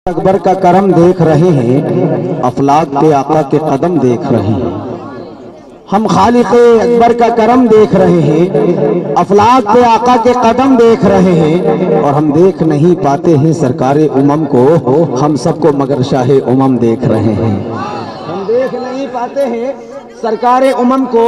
अकबर का करम देख रहे हैं, अफलाक पे आका के कदम देख रहे हैं। हम खालिक अकबर का करम देख रहे हैं, अफलाक पे आका के कदम देख रहे हैं, और हम देख नहीं पाते हैं सरकारे उमम को, हम सबको मगर शाहे उमम देख रहे हैं। हम देख नहीं पाते हैं सरकारे उमम को,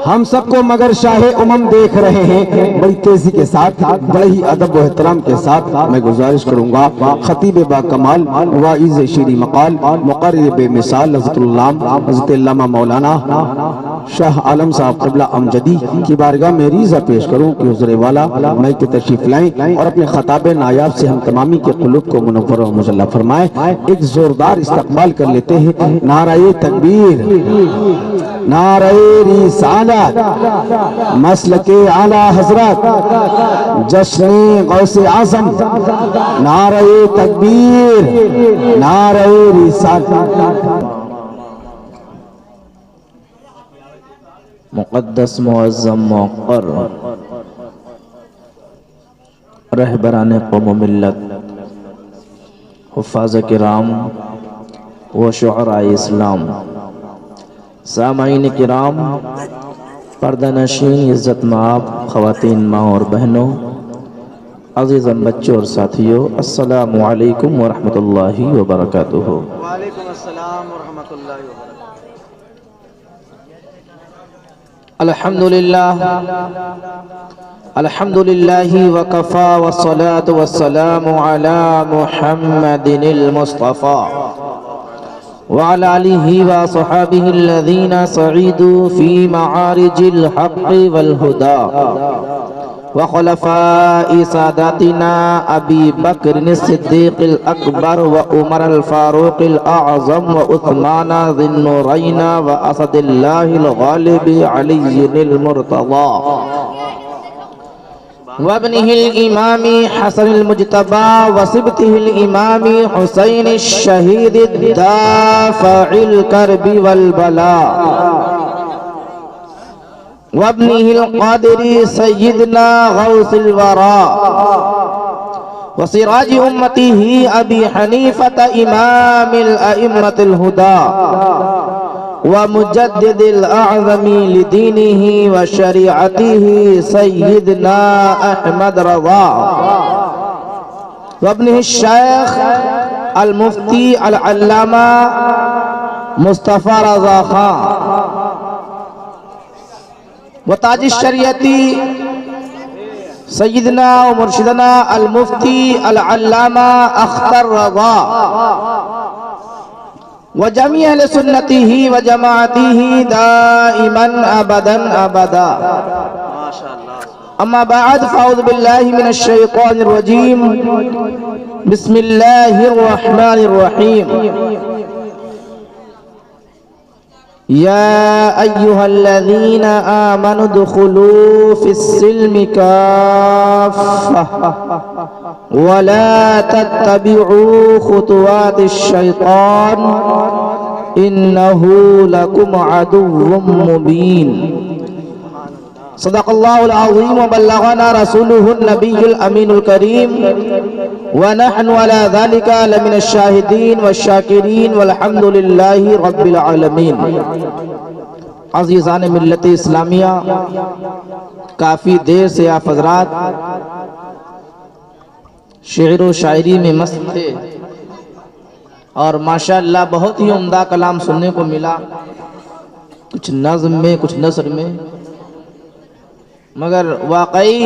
हम सबको मगर शाहे उमम देख रहे हैं। बड़ी तेजी के साथ, बड़े ही अदब व एहतराम के साथ मैं गुजारिश करूंगा खतीब बा कमाल वाइज़ शीरी मकाल मुक़र्रिर बेमिसाल हज़रत अल्लामा मौलाना शाह आलम साहब क़िबला अमजदी की बारगाह में रिज़ा पेश करूं कि हुज़ूर वाला मैं की तशरीफ लाएं और अपने खताब नायाब से हम तमामी के क़ुलूब को मुनव्वर व मुजल्ला फरमाएं। एक जोरदार इस्तक़बाल कर लेते हैं। नाराए तकबीर, नारे रिसालत, मसलके आला हजरत, जश्न गौसे आज़म, नारे तकबीर, नारे रिसालत। मुक़द्दस मुअज़्ज़म मुक़र्र रहबरान कौम व मिल्लत, हुफ़ाज़ किराम व शुअराए इस्लाम, सामाईन किराम, पर्दा नशीन, इज़्ज़त माब ख़वातीन माँ और बहनों, अज़ीज़म बच्चों और साथियों, अस्सलामु अलैकुम व रहमतुल्लाहि व बरकातुहू। वालेकुम अस्सलाम व रहमतुल्लाहि व बरकातुहू। अल्हम्दुलिल्लाह, अल्हम्दुलिल्लाहि व कफ़ा व सलातु व सलामु अला मुहम्मदिनिल मुस्तफ़ा व अला आलिहि व सहाबिहि अल्लज़ीना सईदू फ़ी मआरिजिल हक़्क़ि वल हुदा व खुलफ़ाए सादातिना अबी बकर सिद्दीक़िल अकबर व उमर अल फ़ारूक़िल आज़म व उस्मान ज़िन्नुरैन व असदिल्लाहिल गालिब अलीय्यिल मुर्तज़ा व इब्निहिल इमामी हसनिल मुज्तबा व सिब्तिहिल इमामी हुसैन शहीद दाफ़िल करबी वल बला वब्निहिल क़ादिरी सय्यिदना गौसिल वरा व सिराज उम्मतिही अबी हनीफत इमामिल अइम्मतिल हुदा व मुजद्दिदिल आज़मी लिदीनिही व शरीअतिही सय्यिदना अहमद रज़ा वब्निहि शेख अल मुफ्ती अल अल्लामा मुस्तफ़ा रज़ा खान व ताज शरीयती सय्यदना व मुर्शिदना अल मुफ्ती अल अल्लामा अख्तर रज़ा व जमी अहले सुन्नतिही व जमाअतिही दाइमन अबदन अबदा। अम्मा बाद फ़अऊज़ु बिल्लाहि मिनश शैतानिर रजीम, बिस्मिल्लाहिर रहमानिर रहीम। या अय्युहल्लज़ीना आमनु दुखुलू फ़िस्सिल्मि काफ़्फ़ा व ला तत्तबिऊ खुतुवातिश शैतान इन्नहु लकुम अदुव्वुम मुबीन। सदक़ल्लाहुल अज़ीम व बल्लगना रसूलुहुन नबियुल अमीनुल करीम व नहनु अला ज़ालिका लमिनश शाहिदीन व शाकिरीन वल्हम्दुलिल्लाहि रब्बिल आलमीन। अज़ीज़ान मिल्लत इस्लामिया, काफ़ी देर से आप हज़रात शेर व शायरी में मस्त थे और माशाअल्लाह बहुत ही उम्दा कलाम सुनने को मिला, कुछ नज़्म में कुछ नसर में, मगर वाकई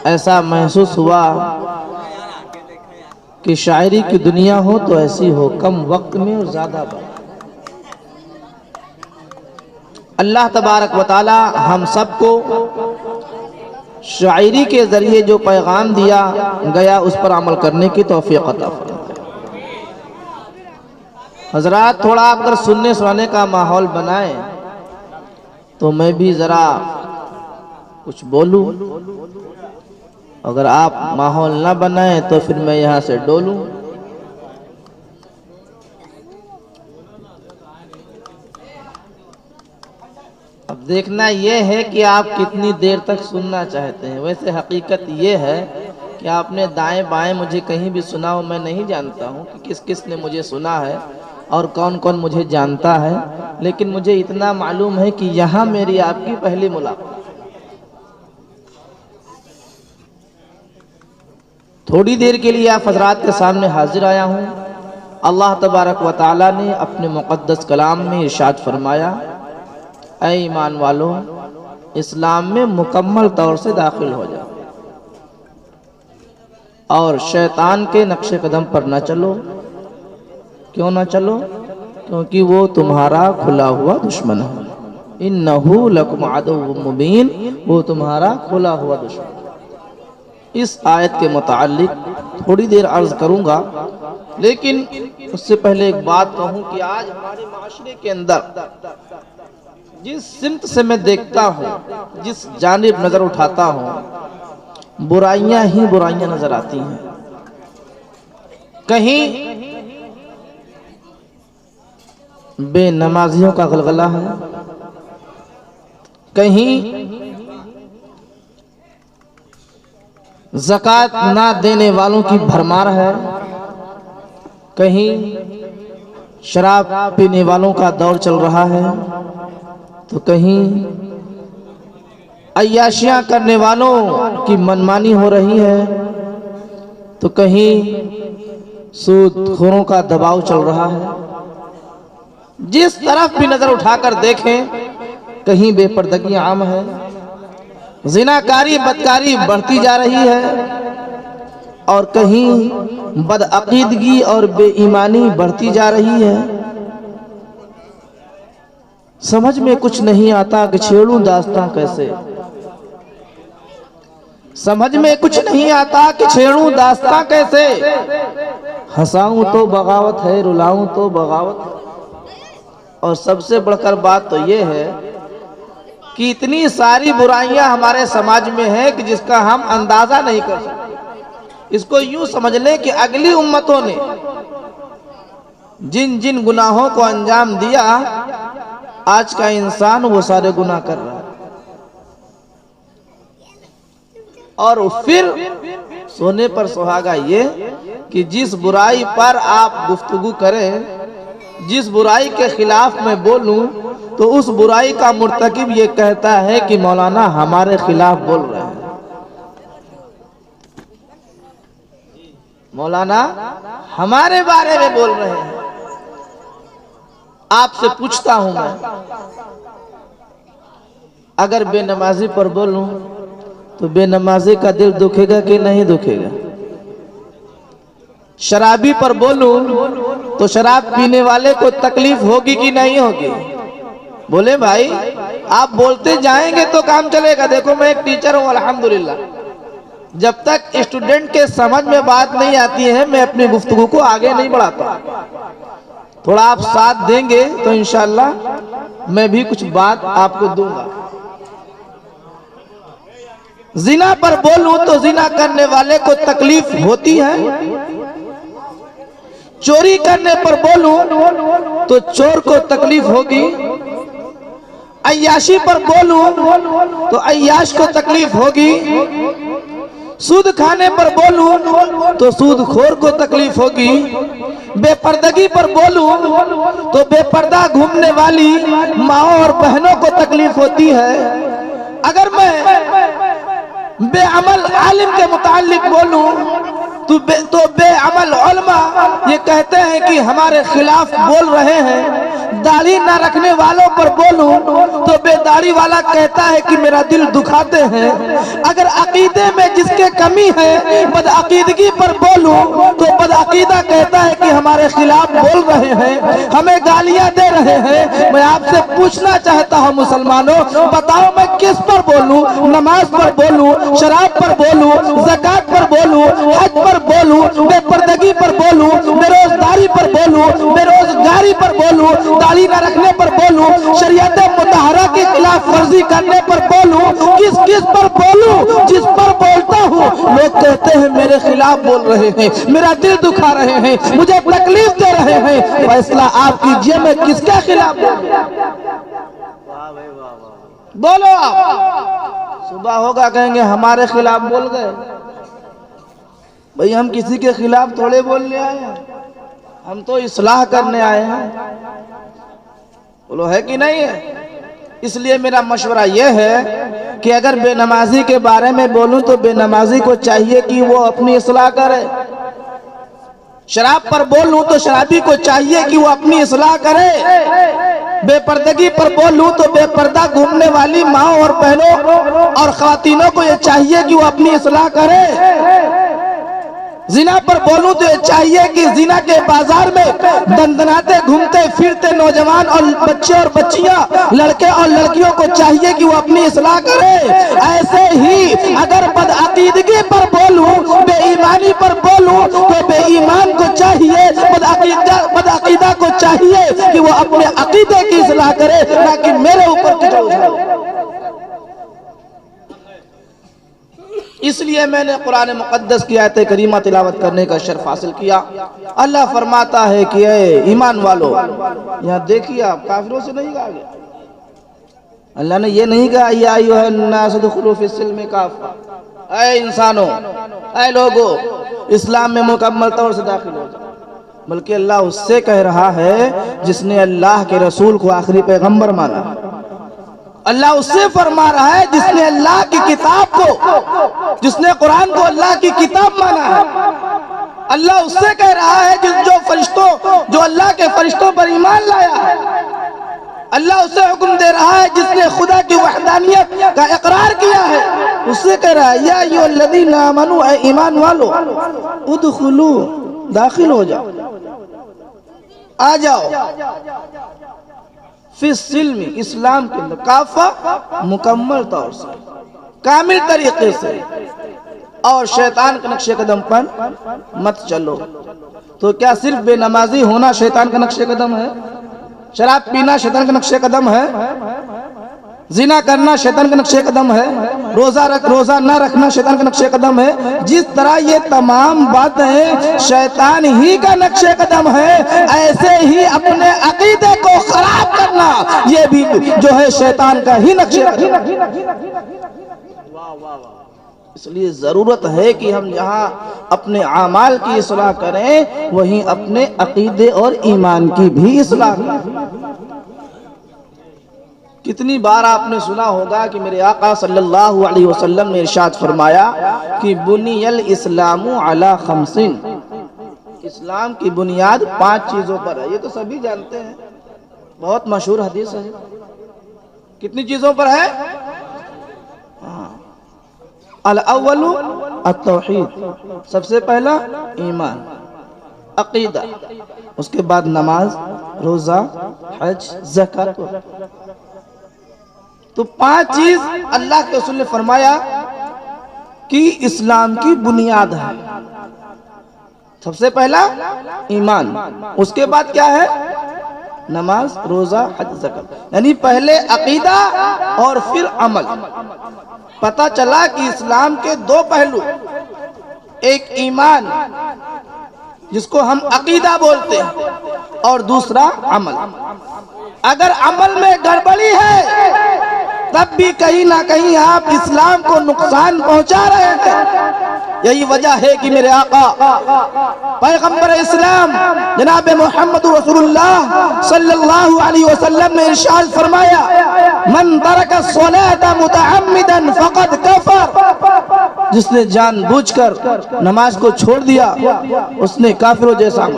ऐसा महसूस हुआ कि शायरी की दुनिया हो तो ऐसी हो, कम वक्त में और ज़्यादा बात। अल्लाह तबारक व तआला हम सबको शायरी के ज़रिए जो पैगाम दिया गया उस पर अमल करने की तौफीक अता फरमाए। हज़रात थोड़ा अगर सुनने सुनाने का माहौल बनाए तो मैं भी ज़रा कुछ बोलूं, अगर आप माहौल ना बनाए तो फिर मैं यहाँ से डोलूं। अब देखना यह है कि आप कितनी देर तक सुनना चाहते हैं। वैसे हकीकत यह है कि आपने दाएं बाएं मुझे कहीं भी सुना हो, मैं नहीं जानता हूँ कि किस किस ने मुझे सुना है और कौन कौन मुझे जानता है, लेकिन मुझे इतना मालूम है कि यहाँ मेरी आपकी पहली मुलाकात। थोड़ी देर के लिए आप हजरात के सामने हाजिर आया हूँ। अल्लाह तबारक व तआला ने अपने मुक़द्दस कलाम में इरशाद फरमाया, ऐ ईमान वालों, इस्लाम में मुकम्मल तौर से दाखिल हो जाओ और शैतान के नक्शे कदम पर न चलो। क्यों न चलो? क्योंकि वो तुम्हारा खुला हुआ दुश्मन है। इन्नहु लकुम अदुव्वुम मुबीन, वो तुम्हारा खुला हुआ दुश्मन। इस आयत के मुताल्लिक थोड़ी देर अर्ज करूंगा, लेकिन उससे पहले एक बात कहूं कि आज हमारे माशरे के अंदर जिस सिमत से मैं देखता हूं, जिस जानिब नजर उठाता हूं, बुराइयां ही बुराइयां नजर आती हैं। कहीं बेनमाजियों का गलगला है, कहीं ज़कात ना देने वालों की भरमार है, कहीं शराब पीने वालों का दौर चल रहा है, तो कहीं अय्याशियां करने वालों की मनमानी हो रही है, तो कहीं सूदखोरों का दबाव चल रहा है। जिस तरफ भी नजर उठाकर देखें, कहीं बेपर्दगी आम है, जिनाकारी बदकारी बढ़ती जा रही है, और कहीं बदअकीदगी और बेईमानी बढ़ती जा रही है। समझ में कुछ नहीं आता कि छेड़ूं दास्तां कैसे, समझ में कुछ नहीं आता कि छेड़ूं दास्तां कैसे। हंसाऊं तो बगावत है, रुलाऊं तो बगावत है। और सबसे बढ़कर बात तो ये है कि इतनी सारी बुराइयां हमारे समाज में है कि जिसका हम अंदाजा नहीं कर सकते। इसको यूं समझ लें कि अगली उम्मतों ने जिन जिन गुनाहों को अंजाम दिया, आज का इंसान वो सारे गुनाह कर रहा है। और फिर सोने पर सुहागा ये कि जिस बुराई पर आप गुफ्तगू करें, जिस बुराई के खिलाफ मैं बोलूं, तो उस बुराई का मुर्तकिब ये कहता है कि मौलाना हमारे खिलाफ बोल रहे हैं, मौलाना हमारे बारे में बोल रहे हैं। आपसे पूछता हूं मैं, अगर बेनमाजी पर बोलूं तो बेनमाजी का दिल दुखेगा कि नहीं दुखेगा? शराबी पर बोलूं तो शराब पीने वाले को तकलीफ होगी कि नहीं होगी? बोले भाई, आप बोलते जाएंगे तो काम चलेगा। देखो मैं एक टीचर हूं, अल्हम्दुलिल्लाह, जब तक स्टूडेंट के समझ में बात नहीं आती है, मैं अपनी गुफ्तगू को आगे नहीं बढ़ाता। थोड़ा आप साथ देंगे तो इंशाअल्लाह मैं भी कुछ बात आपको दूंगा। जिना पर बोलूं तो जिना करने वाले को तकलीफ होती है, चोरी करने पर बोलूं तो चोर को तकलीफ होगी, अय्याशी पर बोलूं तो अय्याश को तकलीफ होगी, सूद खाने पर बोलूं तो सूदखोर को तकलीफ होगी, बेपर्दगी पर बोलूं तो बेपर्दा घूमने वाली माओ और बहनों को तकलीफ होती है। अगर मैं बेअमल आलिम के मुतालिक बोलूं तो बेअमल उलमा ये कहते हैं कि हमारे खिलाफ बोल रहे हैं। दाढ़ी ना रखने वालों पर बोलूं तो बेदाढ़ी वाला कहता है कि मेरा दिल दुखाते हैं। अगर अकीदे में जिसके कमी है, बदअकीदगी पर बोलूं तो बदअकीदा कहता है कि हमारे खिलाफ बोल रहे हैं, हमें गालियां दे रहे हैं। मैं आपसे पूछना चाहता हूं मुसलमानों, बताओ मैं किस पर बोलूं? नमाज पर बोलूं, शराब पर बोलूं, ज़कात पर बोलूं, हज पर बोलूं, बेपर्दगी पर बोलूं, बेरोजगारी पर बोलूं, बेरोजगारी पर बोलूं, दाढ़ी न रखने पर बोलूं, शरीयत मुतहरा के खिलाफ वर्जी करने पर बोलूं, किस किस पर बोलूं? जिस पर बोलता हूं लोग कहते हैं मेरे खिलाफ बोल रहे हैं, मेरा दिल दुखा रहे हैं, मुझे तकलीफ दे रहे हैं। फैसला आप कीजिए, मैं किसके खिलाफ बोलो? आप सुबह होगा कहेंगे हमारे खिलाफ बोल गए, भाई हम किसी के खिलाफ थोड़े बोलने आए हैं, हम तो इस्लाह करने आए हैं। बोलो है कि नहीं है? इसलिए मेरा मशवरा यह है कि अगर बेनमाजी के बारे में बोलूं तो बेनमाजी को चाहिए कि वो अपनी इस्लाह करे। शराब पर बोलूं तो शराबी को चाहिए कि वो अपनी इस्लाह करे। बेपर्दगी पर बोलूं तो बेपर्दा घूमने वाली माँ और बहनों और ख्वातीनों को ये चाहिए कि वो अपनी इस्लाह करे। जिना पर बोलूं तो ये चाहिए कि जिना के बाजार में दंदनाते घूमते फिरते नौजवान और बच्चे और बच्चियां, लड़के और लड़कियों को चाहिए कि वो अपनी इस्लाह करे। ऐसे ही अगर बदअकीदगी पर बोलूं, बेईमानी पर बोलूं तो बेईमान को चाहिए, बदअकीदा को चाहिए कि वो अपने अकीदे की इस्लाह करे, ना कि मेरे ऊपर की। इसलिए मैंने कुरान मुक़द्दस की आयत करीमा तिलावत करने का शर्फ हासिल किया। अल्लाह फरमाता है कि ऐ ईमान वालो, यहाँ देखिए आप काफिरों से नहीं कहा गया। अल्लाह ने ये नहीं कहा या अय्युहन्नास उदखुलू फिस्सिल्मि काफ़ा, ऐ इंसानों, ऐ लोगों, इस्लाम में मुकम्मल तौर से दाखिल हो जाओ। बल्कि अल्लाह उससे कह रहा है जिसने अल्लाह के रसूल को आखिरी पैगंबर माना। अल्लाह उससे फरमा रहा है जिसने अल्लाह की किताब को, जिसने कुरान को अल्लाह की किताब माना है। अल्लाह उससे कह रहा है जो अल्लाह के फरिश्तों पर ईमान लाया है। अल्लाह उससे हुक्म दे रहा है जिसने खुदा की वहदानियत का इकरार किया है। उससे कह रहा है या अय्युहल्लज़ीना आमनू, ऐ ईमान वालो, उदखुलू, दाखिल हो जाओ, आ जाओ, फिस्सिल्मि, इस्लाम के अंदर, काफा, मुकम्मल तौर से, कामिल तरीके से, और शैतान के नक्शे कदम पर मत चलो। तो क्या सिर्फ बेनमाजी होना शैतान का नक्शे कदम है? शराब पीना शैतान का नक्शे कदम है? जिना करना शैतान का नक्शे कदम है? रोजा ना रखना शैतान का नक्शे कदम है? जिस तरह ये तमाम बातें शैतान ही का नक्शे कदम है, ऐसे ही अपने अकीदे को खराब करना ये भी जो है शैतान का ही नक्शे कदम। इसलिए जरूरत है कि हम जहाँ अपने आमाल की इस्लाह करें, वहीं अपने अकीदे और ईमान की भी इस्लाह करें। कितनी बार आपने सुना होगा कि मेरे आका सल्लल्लाहु अलैहि वसल्लम ने इरशाद फरमाया कि बुनियल इस्लामु अला खमसिन, इस्लाम की बुनियाद 5 चीजों पर है। ये तो सभी जानते हैं, बहुत मशहूर हदीस है। कितनी चीजों पर है? अल अव्वलु अत-तौहीद, सबसे पहला ईमान, अकीदा, उसके बाद नमाज, रोजा, हज, ज़कात। तो 5 चीज अल्लाह के रसूल ने फरमाया कि इस्लाम की बुनियाद है। सबसे पहला ईमान, उसके बाद क्या है? नमाज, रोजा, हज, ज़कात। यानी पहले अकीदा और फिर अमल। पता चला कि इस्लाम के 2 पहलू, एक ईमान जिसको हम अकीदा बोलते हैं, और दूसरा अमल। अगर अमल में गड़बड़ी है तब भी कहीं ना कहीं आप इस्लाम को नुकसान पहुंचा रहे हैं। यही वजह है कि मेरे आका पैगंबर इस्लाम जनाब मोहम्मद रसूलुल्लाह सल्लल्लाहु अलैहि वसल्लम ने इरशाद फरमाया, मन तरका सलाता मुतअम्मिदन फक़द कफर, जिसने जानबूझकर नमाज को छोड़ दिया उसने काफिरों जैसा।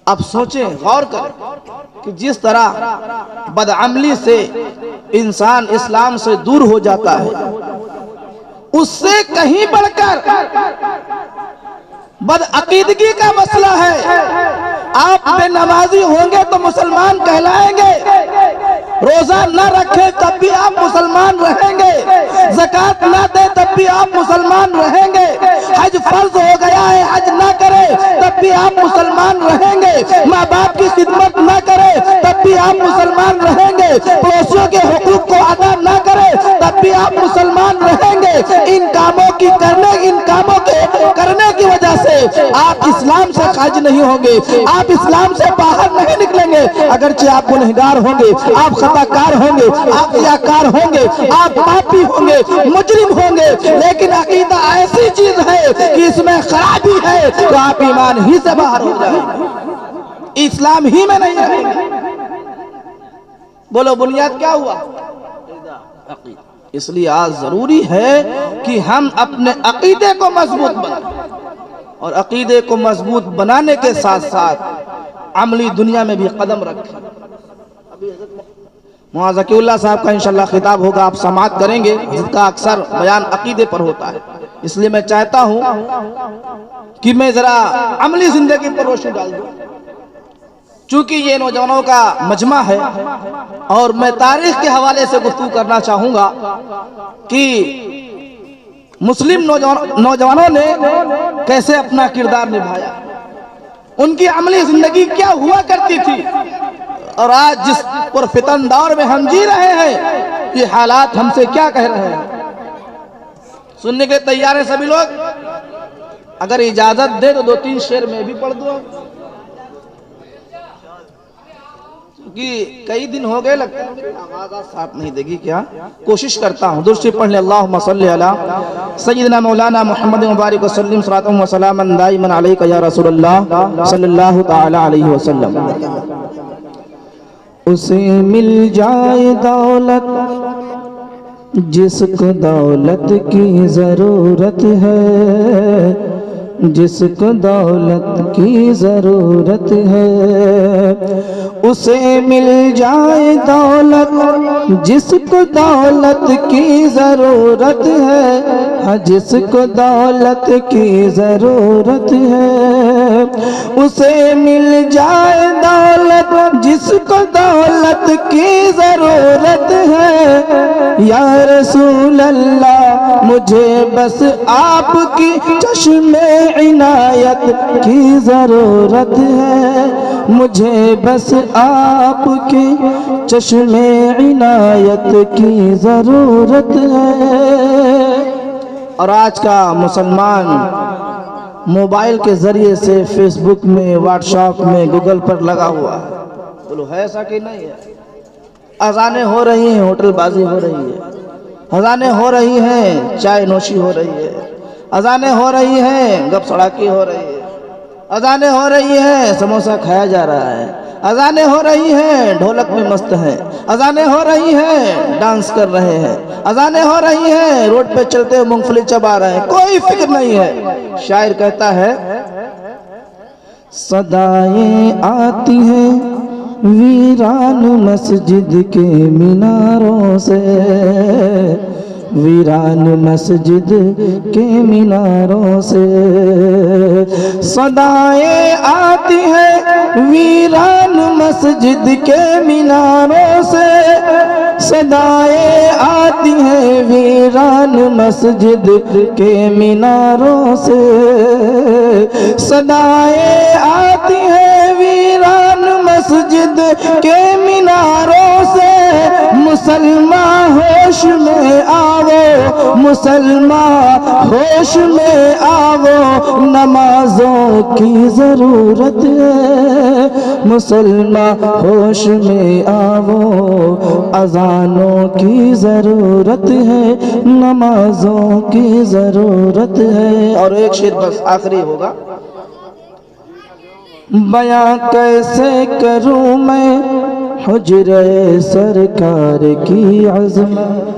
अब सोचें, गौर करें कि जिस तरह बदअमली से इंसान इस्लाम से दूर हो जाता है, उससे कहीं बढ़कर बदअकीदगी का मसला है। आप बेनमाजी होंगे तो मुसलमान कहलाएंगे, रोजा न रखे तब भी आप मुसलमान रहेंगे, ज़कात ना दे तब भी आप मुसलमान रहेंगे, हज फर्ज हो गया है हज ना करे तब भी आप मुसलमान रहेंगे, माँ बाप की खिदमत ना करे तब भी आप मुसलमान रहेंगे, पड़ोसियों के हुकूक को अदा ना करे तब भी आप मुसलमान रहेंगे। इन कामों के करने की वजह से आप इस्लाम से खारिज नहीं होंगे, आप इस्लाम से बाहर नहीं निकलेंगे। अगरचे आप गुनहगार होंगे, आप खताकार होंगे, आप रियाकार होंगे, आप पापी होंगे, मुजरिम होंगे, लेकिन अकीदा ऐसी चीज है कि इसमें खराबी है तो आप ईमान ही से बाहर हो जाएंगे, इस्लाम ही में नहीं रहेंगे। बोलो बुनियाद क्या हुआ? इसलिए आज जरूरी है कि हम अपने अकीदे को मजबूत बनाएं और अकीदे को मजबूत बनाने के साथ साथ अमली दुनिया में भी कदम रखें। मुआज़ ज़कीउल्लाह साहब का इंशाअल्लाह खिताब होगा, आप समाअत करेंगे। जिसका अक्सर बयान अकीदे पर होता है, इसलिए मैं चाहता हूं कि मैं जरा अमली जिंदगी पर रोशनी डाल दूं। चूंकि ये नौजवानों का मजमा है और मैं तारीख के हवाले से गुफ्तगू करना चाहूंगा कि मुस्लिम नौजवानों ने कैसे अपना किरदार निभाया, उनकी अमली जिंदगी क्या हुआ करती थी, और आज जिस पुरफितन दौर में हम जी रहे हैं ये हालात हमसे क्या कह रहे हैं। सुनने के तैयार हैं सभी लोग? अगर इजाजत दे तो 2-3 शेर में भी पढ़ दूं, कि कई दिन हो गए, लगता है आवाज साफ नहीं देगी क्या। कोशिश करता हूँ, दुरुस्ती पढ़ ले। अल्लाहुम्मा सल्ली अला सय्यिदना मौलाना मुहम्मद मुबारक वसल्लम सलातन व सलामन दाइमन अलैका या रसूलल्लाह सल्लल्लाहु तआला अलैहि वसल्लम। उसे मिल जाए दौलत जिसको दौलत की जरूरत है, जिसको दौलत की जरूरत है, उसे मिल जाए दौलत जिसको दौलत की जरूरत है, हाँ जिसको दौलत की जरूरत है, उसे मिल जाए दौलत जिसको दौलत की जरूरत है। या रसूल अल्लाह मुझे बस आपकी चश्मे इनायत की जरूरत है, मुझे बस आपके चश्मे इनायत की जरूरत है। और आज का मुसलमान मोबाइल के जरिए से फेसबुक में, व्हाट्सएप में, गूगल पर लगा हुआ है। बोलो है ऐसा कि नहीं है? अजानें हो रही हैं, होटलबाजी हो रही है, अजानें हो रही हैं, चाय नोशी हो रही है, अजानें हो रही हैं, गप सड़ाकी हो रही है, अजानें हो रही हैं, समोसा खाया जा रहा है, अजानें हो रही हैं, ढोलक में मस्त हैं, अजानें हो रही हैं, डांस कर रहे हैं, अजानें हो रही हैं, रोड पे चलते हुए मूंगफली चबा रहे हैं, कोई फिक्र नहीं है। शायर कहता है सदाएं आती हैं वीरान मस्जिद के मीनारों से, वीरान मस्जिद के मीनारों से, सदाएं आती हैं वीरान मस्जिद के मीनारों से, सदाएं आती हैं वीरान मस्जिद के मीनारों से, सदाएं आती हैं वीरान मस्जिद के मीनारों से। मुसलमान होश में आवो, मुसलमान होश में आवो, नमाजों की जरूरत है, मुसलमान होश में आवो, अजानों की जरूरत है, नमाजों की जरूरत है। और एक शेर बस आखिरी होगा। बयां कैसे करूं मैं हुजरे सरकार की अज़मत।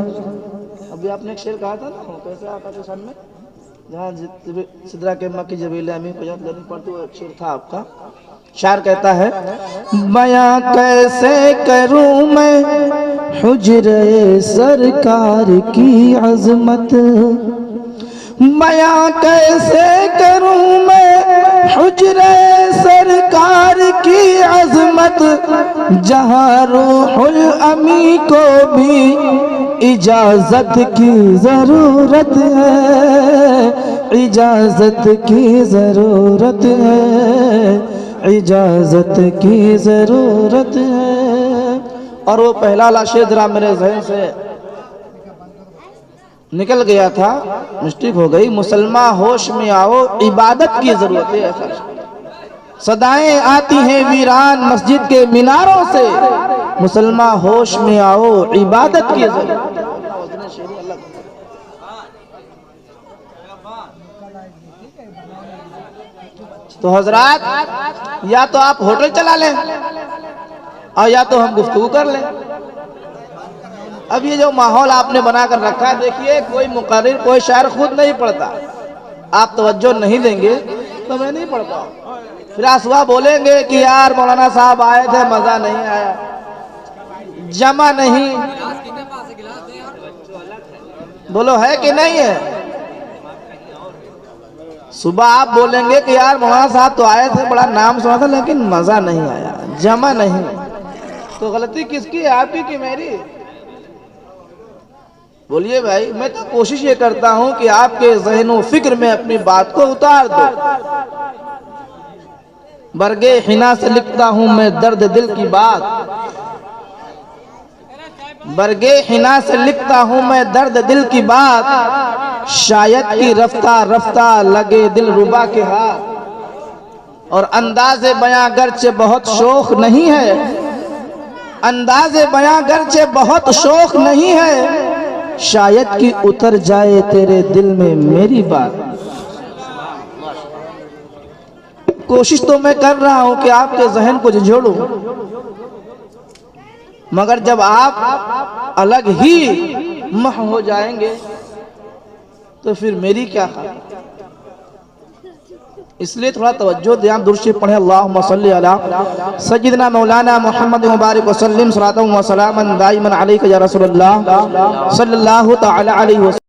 अभी आपने एक शेर कहा था ना, कैसे आका के सन में, जहाँ सिदरा के मक्की जबीले अमीन को याद करनी पड़ती, वो एक शेर था आपका। शायर कहता है बयां कैसे करूं मैं हुजरे सरकार की अज़मत, बयां कैसे करूं मैं हुजरे सरकार की अज़मत, जहां रूहुल अमी को भी इजाजत की जरूरत है, इजाजत की जरूरत है, इजाजत की जरूरत है। और वो पहला ला शेर जरा मेरे ज़हन से निकल गया था, मिस्टेक हो गई। मुसलमान होश में आओ, इबादत की जरूरत है। ऐसा सदाएं आती हैं वीरान मस्जिद के मीनारों से, मुसलमान होश में आओ इबादत की जरूरत। तो हजरात, या तो आप होटल चला लें और या तो हम गुफ्तगू कर लें। अब ये जो माहौल आपने बनाकर रखा है, देखिए कोई मुकर्रिर कोई शायर खुद नहीं पढ़ता, आप तवज्जो नहीं देंगे तो मैं नहीं पढ़ता। फिर आप सुबह बोलेंगे कि यार मौलाना साहब आए थे मजा नहीं आया, जमा नहीं, बोलो है कि नहीं है। सुबह आप बोलेंगे कि यार मौलाना साहब तो आए थे, बड़ा नाम सुना था, लेकिन मजा नहीं आया, जमा नहीं। तो गलती किसकी है, आपकी कि मेरी? बोलिए भाई। मैं तो कोशिश ये करता हूं कि आपके ज़हन फिक्र में अपनी बात को उतार दो। बरगे हिना से लिखता हूं मैं दर्द दिल की बात, बरगे हिना से लिखता हूं मैं दर्द दिल की बात, शायद की रफ्ता रफ्ता लगे दिल रुबा के हाथ। और अंदाज़े बयां गर्चे बहुत शौक नहीं है, अंदाज़े बयां गर्चे बहुत शौक नहीं है, शायद कि उतर जाए तेरे दिल में मेरी बात। कोशिश तो मैं कर रहा हूं कि आपके जहन को झंझोड़ूं, मगर जब आप अलग ही मह हो जाएंगे तो फिर मेरी क्या हाल। इसलिए थोड़ा तवज्जो दें, आप दुरूद शरीफ पढ़ें। अल्लाहुम्मा सल्ली अला सय्यिदना मौलाना मुहम्मद मुबारक वसल्लम सलातन व सलामन दाइमन अलैका या रसूलल्लाह सल्लल्लाहु तआला अलैहि वसल्लम।